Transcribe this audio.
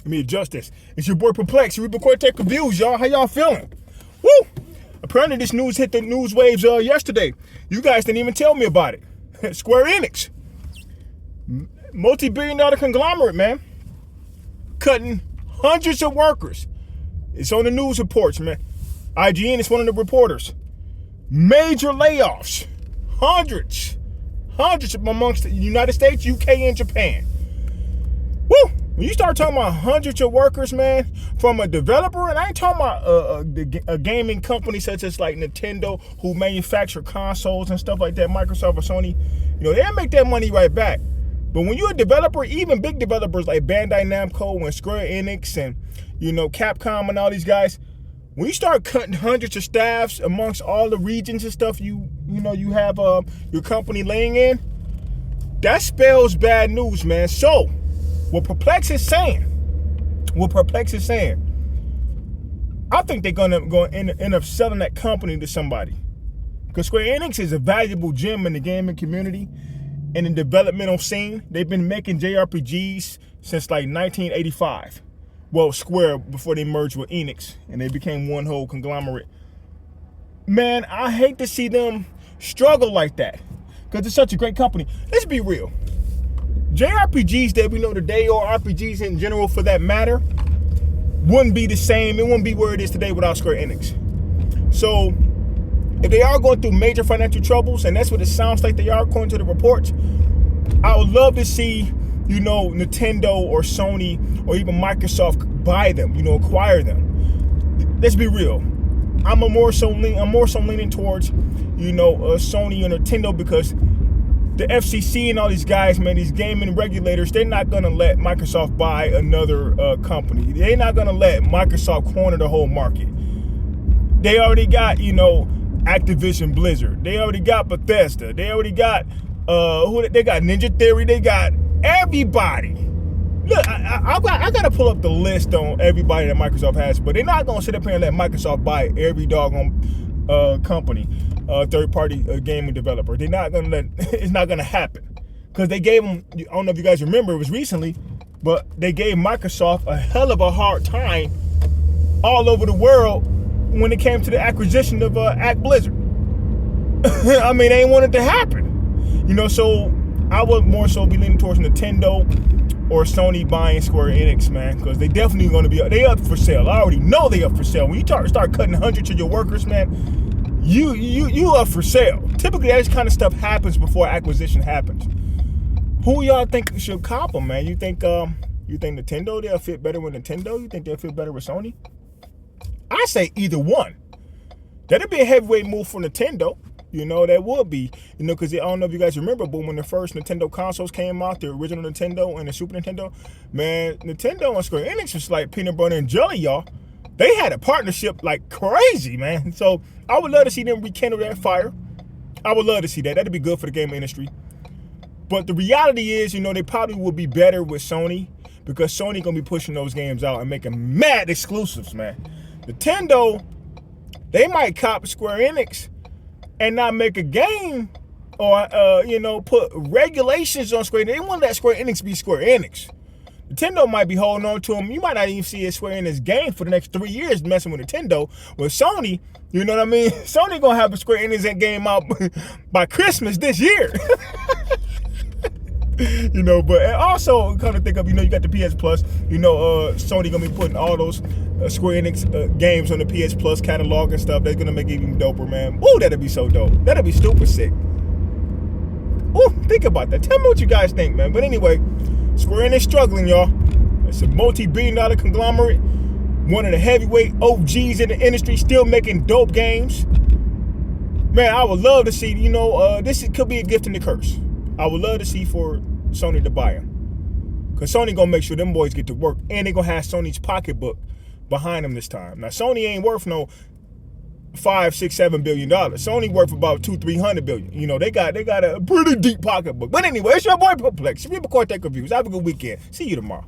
Let me adjust this. It's your boy Perplex. Reaper Cortex Reviews, y'all. How y'all feeling? Woo! Apparently this news hit the news waves yesterday. You guys didn't even tell me about it. Square Enix. Multi-billion-dollar conglomerate, man. Cutting hundreds of workers. It's on the news reports, man. IGN is one of the reporters. Major layoffs. Hundreds amongst the United States, UK, and Japan. Woo! When you start talking about hundreds of workers, man, from a developer, and I ain't talking about a gaming company such as like Nintendo, who manufacture consoles and stuff like that, Microsoft or Sony, they'll make that money right back. But when you're a developer, even big developers like Bandai Namco and Square Enix and, Capcom and all these guys, when you start cutting hundreds of staffs amongst all the regions and stuff you have your company laying in, that spells bad news, man. So, what Perplex is saying, I think they're gonna end up selling that company to somebody. Because Square Enix is a valuable gem in the gaming community and in the developmental scene. They've been making JRPGs since like 1985. Well, Square, before they merged with Enix and they became one whole conglomerate. Man, I hate to see them struggle like that because it's such a great company. Let's be real. JRPGs that we know today, or RPGs in general for that matter, wouldn't be the same. It wouldn't be where it is today without Square Enix. So, if they are going through major financial troubles, and that's what it sounds like they are according to the reports, I would love to see, Nintendo or Sony or even Microsoft buy them, acquire them. Let's be real. I'm more so leaning towards, Sony or Nintendo, because the FCC and all these guys, man, these gaming regulators, they're not going to let Microsoft buy another company. They're not going to let Microsoft corner the whole market. They already got, Activision Blizzard. They already got Bethesda. They already got, they got Ninja Theory. They got everybody. Look, I got to pull up the list on everybody that Microsoft has, but they're not going to sit up here and let Microsoft buy every doggone company. Third-party gaming developer. They're not gonna let. It's not gonna happen because they gave them. I don't know if you guys remember, it was recently, but they gave Microsoft a hell of a hard time all over the world when it came to the acquisition of Blizzard. I mean, they ain't want it to happen, So I would more so be leaning towards Nintendo or Sony buying Square Enix, man, because they definitely going to be. They up for sale. I already know they up for sale. When you start cutting hundreds of your workers, man. You up for sale. Typically, that kind of stuff happens before acquisition happens. Who y'all think should cop them, man? You think Nintendo, they'll fit better with Nintendo? You think they'll fit better with Sony? I say either one. That'd be a heavyweight move for Nintendo. That would be. Because I don't know if you guys remember, but when the first Nintendo consoles came out, the original Nintendo and the Super Nintendo, man, Nintendo and Square Enix was like peanut butter and jelly, y'all. They had a partnership like crazy, man. So I would love to see them rekindle that fire. I would love to see that. That'd be good for the gaming industry. But the reality is, they probably would be better with Sony because Sony gonna be pushing those games out and making mad exclusives, man. Nintendo, they might cop Square Enix and not make a game or put regulations on Square Enix. They want to let Square Enix be Square Enix. Nintendo might be holding on to them. You might not even see it Square Enix game for the next 3 years messing with Nintendo. With Sony, you know what I mean? Sony gonna have a Square Enix game out by Christmas this year. But also come to think of, you got the PS Plus. Sony gonna be putting all those Square Enix games on the PS Plus catalog and stuff. They're gonna make it even doper, man. Ooh, that'd be so dope. That'd be stupid sick. Ooh, think about that. Tell me what you guys think, man. But anyway, Square Enix struggling, y'all. It's a multi-billion-dollar conglomerate. One of the heavyweight OGs in the industry, still making dope games. Man, I would love to see, this could be a gift and a curse. I would love to see for Sony to buy them. Because Sony going to make sure them boys get to work. And they're going to have Sony's pocketbook behind them this time. Now, Sony ain't worth no $5, $6, $7 billion. Sony worth about $200-300 billion. They got a pretty deep pocketbook. But anyway, it's your boy Perplex. Reaper Cortex Reviews. Have a good weekend. See you tomorrow.